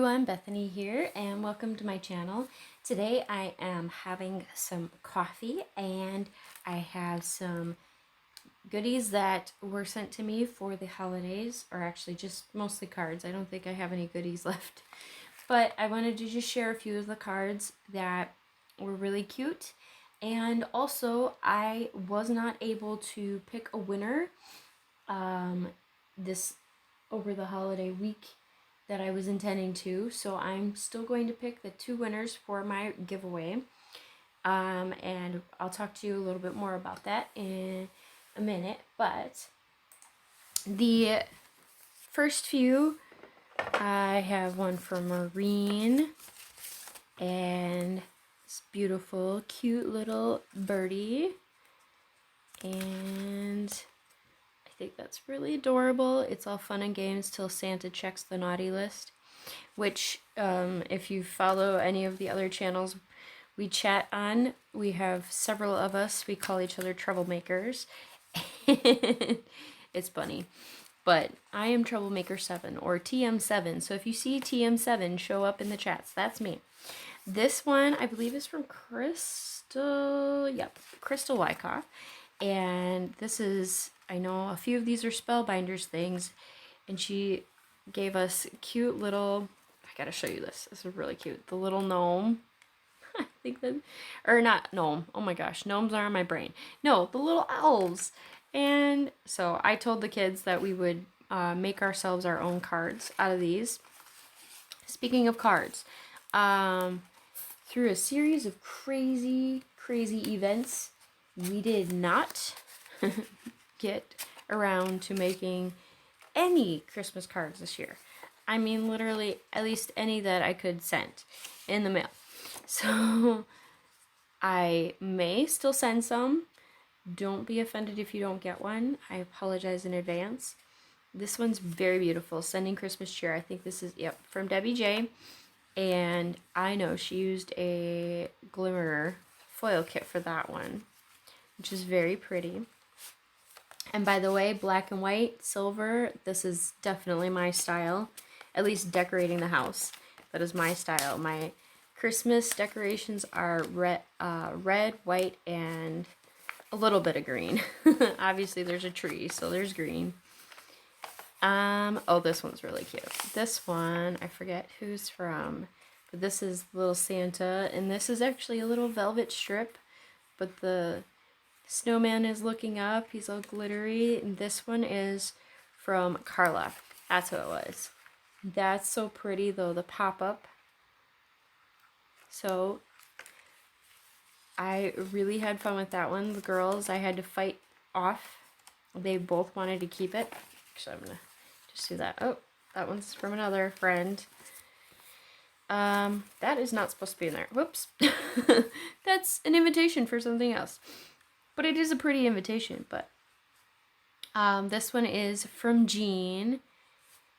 everyone, Bethany here, and welcome to my channel. Today I am having some coffee and I have some goodies that were sent to me for the holidays, or actually just mostly cards. I don't think I have any goodies left, but I wanted to just share a few of the cards that were really cute. And also I was not able to pick a winner this over the holiday week that I was intending to, so I'm still going to pick the two winners for my giveaway, and I'll talk to you a little bit more about that in a minute. But the first few, I have one for Maureen, and this beautiful cute little birdie, and I think that's really adorable. It's all fun and games till Santa checks the naughty list, which if you follow any of the other channels we chat on, we have several of us. We call each other troublemakers. It's funny. But I am Troublemaker 7 or TM7. So if you see TM7 show up in the chats, that's me. This one I believe is from Crystal. Yep, Crystal Wyckoff. And this is, I know a few of these are Spellbinders things, and she gave us cute little, I gotta show you this. This is really cute. The little gnome. I think that, or not gnome. Oh my gosh, gnomes are in my brain. No, the little elves. And so I told the kids that we would make ourselves our own cards out of these. Speaking of cards, through a series of crazy events, we did not get around to making any Christmas cards this year. I mean, literally, at least any that I could send in the mail. So I may still send some. Don't be offended if you don't get one. I apologize in advance. This one's very beautiful. Sending Christmas Cheer. I think this is, yep, from Debbie J. And I know she used a glimmer foil kit for that one, which is very pretty. And by the way, black and white, silver, this is definitely my style. At least decorating the house. That is my style. My Christmas decorations are red, white, and a little bit of green. Obviously there's a tree, so there's green. Oh, this one's really cute. This one, I forget who's from, but this is Little Santa, and this is actually a little velvet strip, but the snowman is looking up. He's all glittery, and this one is from Carla. That's who it was. That's so pretty, though, the pop-up. So I really had fun with that one. The girls, I had to fight off. They both wanted to keep it. Actually, I'm gonna just do that. Oh, that one's from another friend. That is not supposed to be in there. Whoops. That's an invitation for something else. But it is a pretty invitation. But this one is from Jean.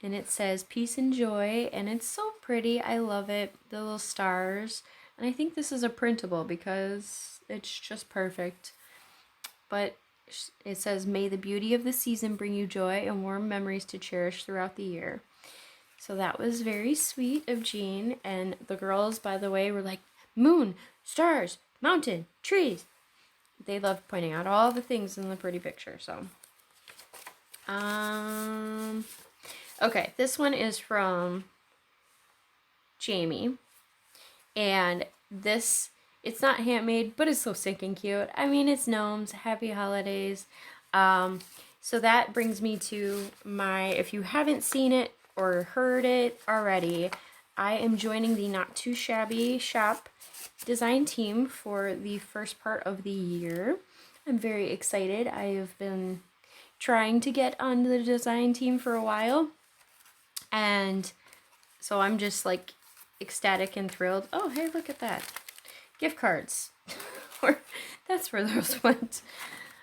And it says peace and joy. And it's so pretty. I love it. The little stars. And I think this is a printable because it's just perfect. But it says, may the beauty of the season bring you joy and warm memories to cherish throughout the year. So that was very sweet of Jean. And the girls, by the way, were like, moon, stars, mountain, trees. They loved pointing out all the things in the pretty picture. So, okay, this one is from Jamie. And this, it's not handmade, but it's so stinking cute. I mean, it's gnomes. Happy holidays. So that brings me to my, if you haven't seen it or heard it already, I am joining the Not Too Shabby Shop design team for the first part of the year. I'm very excited. I have been trying to get on the design team for a while. And so I'm just like ecstatic and thrilled. Oh, hey, look at that. Gift cards. That's where those went.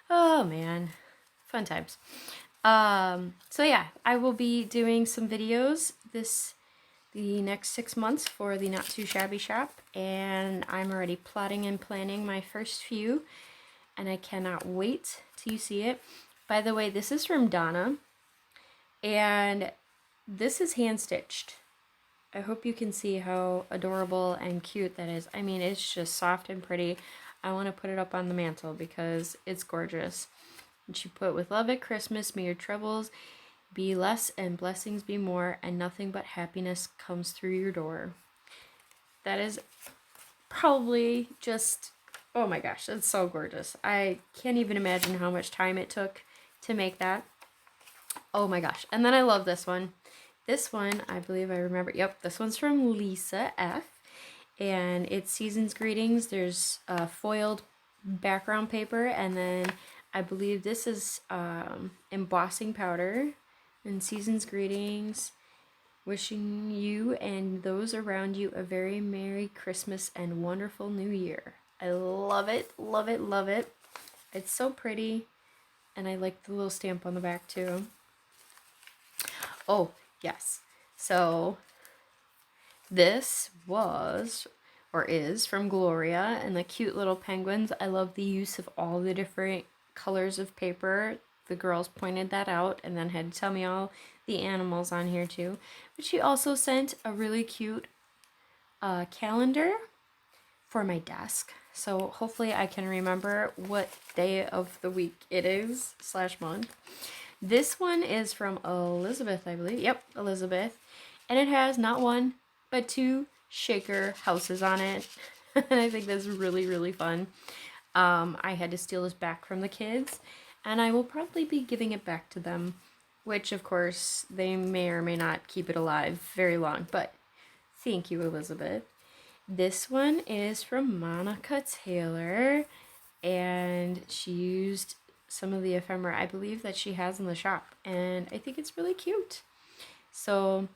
Oh, man. Fun times. So yeah, I will be doing some videos the next 6 months for the Not Too Shabby Shop, and I'm already plotting and planning my first few, and I cannot wait till you see it. By the way, this is from Donna, and this is hand stitched. I hope you can see how adorable and cute that is. I mean, it's just soft and pretty. I want to put it up on the mantle because it's gorgeous. And she put, with love at Christmas, may your troubles be less and blessings be more, and nothing but happiness comes through your door. That is probably just, oh my gosh, that's so gorgeous. I can't even imagine how much time it took to make that. Oh my gosh. And then I love this one. This one, I believe I remember. Yep, this one's from Lisa F. And it's Season's Greetings. There's foiled background paper, and then I believe this is embossing powder. And Season's Greetings, wishing you and those around you a very Merry Christmas and wonderful New Year. I love it, love it, love it. It's so pretty, and I like the little stamp on the back too. Oh, yes. So this was, or is, from Gloria, and the cute little penguins. I love the use of all the different colors of paper. The girls pointed that out and then had to tell me all the animals on here too. But she also sent a really cute calendar for my desk. So hopefully I can remember what day of the week it is / month. This one is from Elizabeth, I believe. Yep, Elizabeth. And it has not one, but 2 shaker houses on it. And I think that's really, really fun. I had to steal this back from the kids, and I will probably be giving it back to them, which of course they may or may not keep it alive very long, but thank you, Elizabeth. This one is from Monica Taylor, and she used some of the ephemera I believe that she has in the shop, and I think it's really cute. So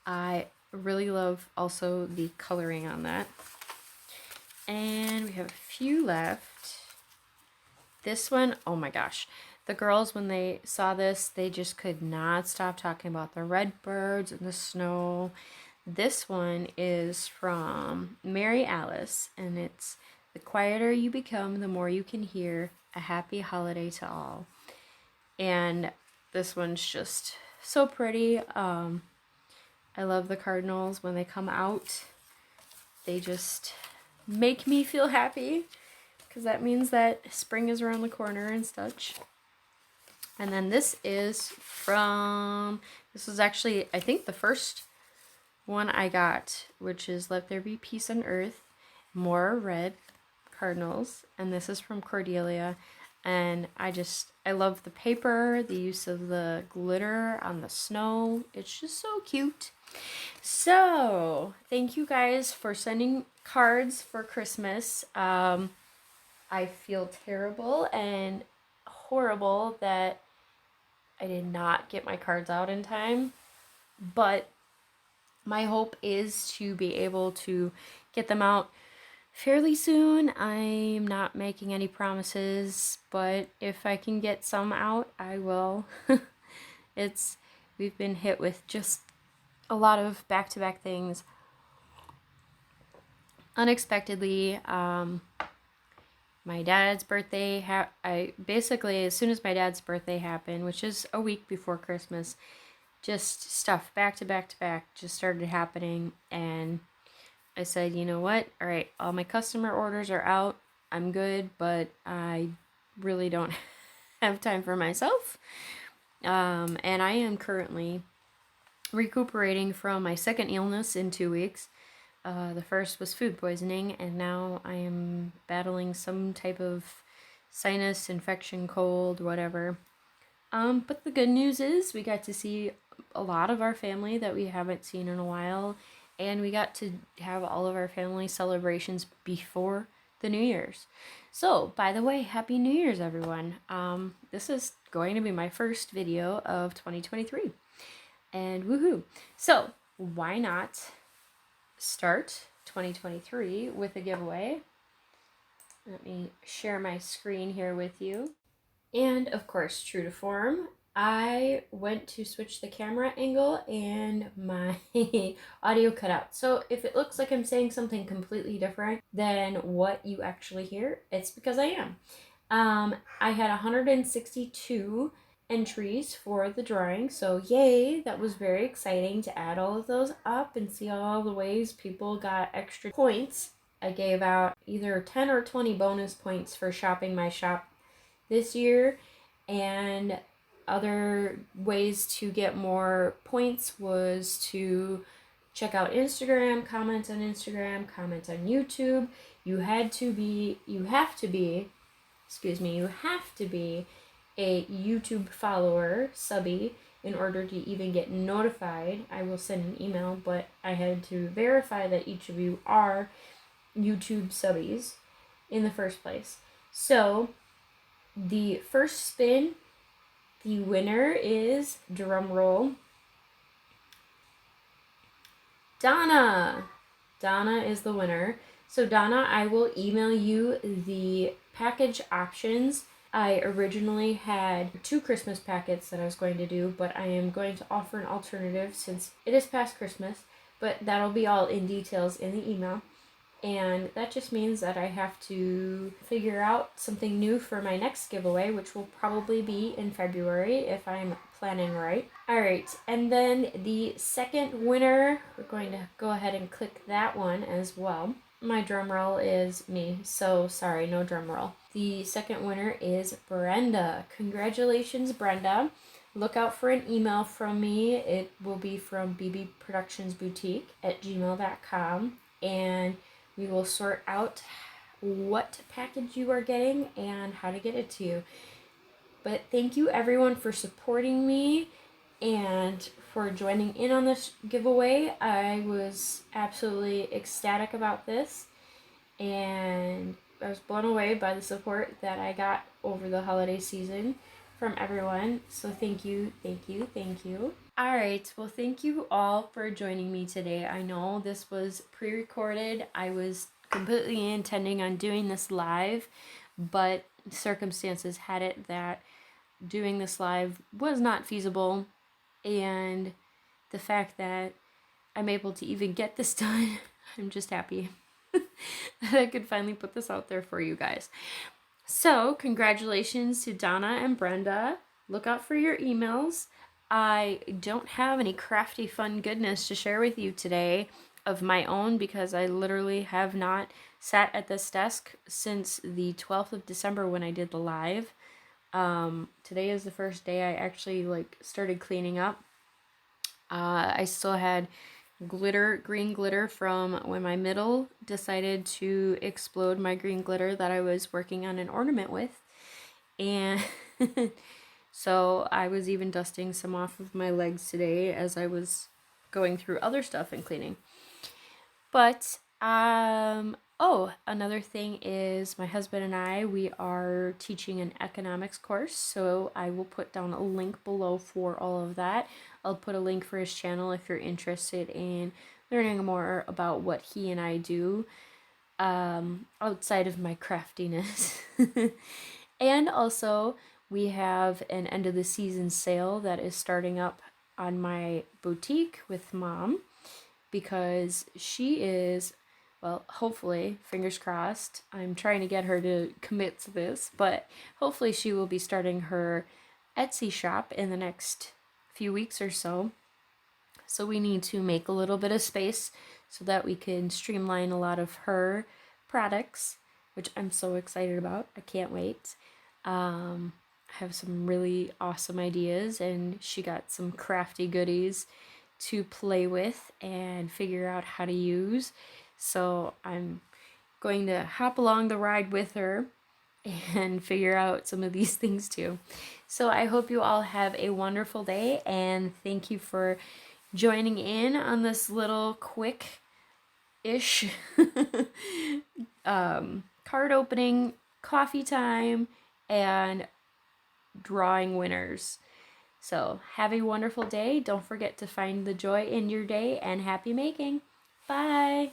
I really love also the coloring on that. And we have a few left. This one, oh my gosh. The girls, when they saw this, they just could not stop talking about the red birds and the snow. This one is from Mary Alice, and it's, the quieter you become, the more you can hear. A happy holiday to all. And this one's just so pretty. I love the cardinals when they come out. They just make me feel happy, because that means that spring is around the corner and such. And then this is from, this was actually, I think, the first one I got, which is Let There Be Peace on Earth, more red cardinals, and this is from Cordelia. And I love the paper, the use of the glitter on the snow. It's just so cute. So thank you guys for sending cards for Christmas. I feel terrible and horrible that I did not get my cards out in time, but my hope is to be able to get them out fairly soon. I'm not making any promises, but if I can get some out, I will. We've been hit with just a lot of back-to-back things unexpectedly. My dad's birthday, I basically, as soon as my dad's birthday happened, which is a week before Christmas, just stuff back to back to back just started happening, and I said, you know what, all right, all my customer orders are out, I'm good, but I really don't have time for myself. And I am currently recuperating from my second illness in 2 weeks. The first was food poisoning, and now I am battling some type of sinus infection, cold, whatever. But the good news is we got to see a lot of our family that we haven't seen in a while, and we got to have all of our family celebrations before the New Year's. So, by the way, Happy New Year's, everyone. This is going to be my first video of 2023, and woohoo! So, why not start 2023 with a giveaway? Let me share my screen here with you. And of course, true to form, I went to switch the camera angle and my audio cut out. So if it looks like I'm saying something completely different than what you actually hear, it's because I am. I had 162 entries for the drawing. So yay, that was very exciting to add all of those up and see all the ways people got extra points. I gave out either 10 or 20 bonus points for shopping my shop this year, and other ways to get more points was to check out Instagram, comment on Instagram, comment on YouTube. You have to be a YouTube follower, subby, in order to even get notified. I will send an email, but I had to verify that each of you are YouTube subbies in the first place. So the first spin, the winner is, drum roll, Donna. Donna is the winner. So Donna, I will email you the package options. I originally had 2 Christmas packets that I was going to do, but I am going to offer an alternative since it is past Christmas, but that'll be all in details in the email. And that just means that I have to figure out something new for my next giveaway, which will probably be in February if I'm planning right. Alright, and then the second winner, we're going to go ahead and click that one as well. My drum roll is me, so sorry, no drum roll. The second winner is Brenda. Congratulations, Brenda. Look out for an email from me. It will be from bbproductionsboutique@gmail.com, and we will sort out what package you are getting and how to get it to you. But thank you everyone for supporting me and for joining in on this giveaway. I was absolutely ecstatic about this, and I was blown away by the support that I got over the holiday season from everyone. So thank you, thank you, thank you. Alright, well thank you all for joining me today. I know this was pre-recorded. I was completely intending on doing this live, but circumstances had it that doing this live was not feasible, and the fact that I'm able to even get this done, I'm just happy that I could finally put this out there for you guys. So congratulations to Donna and Brenda. Look out for your emails. I don't have any crafty fun goodness to share with you today of my own because I literally have not sat at this desk since the 12th of December when I did the live. Today is the first day I actually started cleaning up. I still had green glitter from when my middle decided to explode my green glitter that I was working on an ornament with, and so I was even dusting some off of my legs today as I was going through other stuff and cleaning. But another thing is my husband and I, we are teaching an economics course, so I will put down a link below for all of that. I'll put a link for his channel if you're interested in learning more about what he and I do outside of my craftiness. And also, we have an end of the season sale that is starting up on my boutique with Mom, because she is, well, hopefully, fingers crossed, I'm trying to get her to commit to this, but hopefully she will be starting her Etsy shop in the next few weeks or so. So we need to make a little bit of space so that we can streamline a lot of her products, which I'm so excited about. I can't wait. I have some really awesome ideas, and she got some crafty goodies to play with and figure out how to use. So I'm going to hop along the ride with her and figure out some of these things too. So I hope you all have a wonderful day, and thank you for joining in on this little quick-ish card opening, coffee time, and drawing winners. So have a wonderful day. Don't forget to find the joy in your day, and happy making. Bye.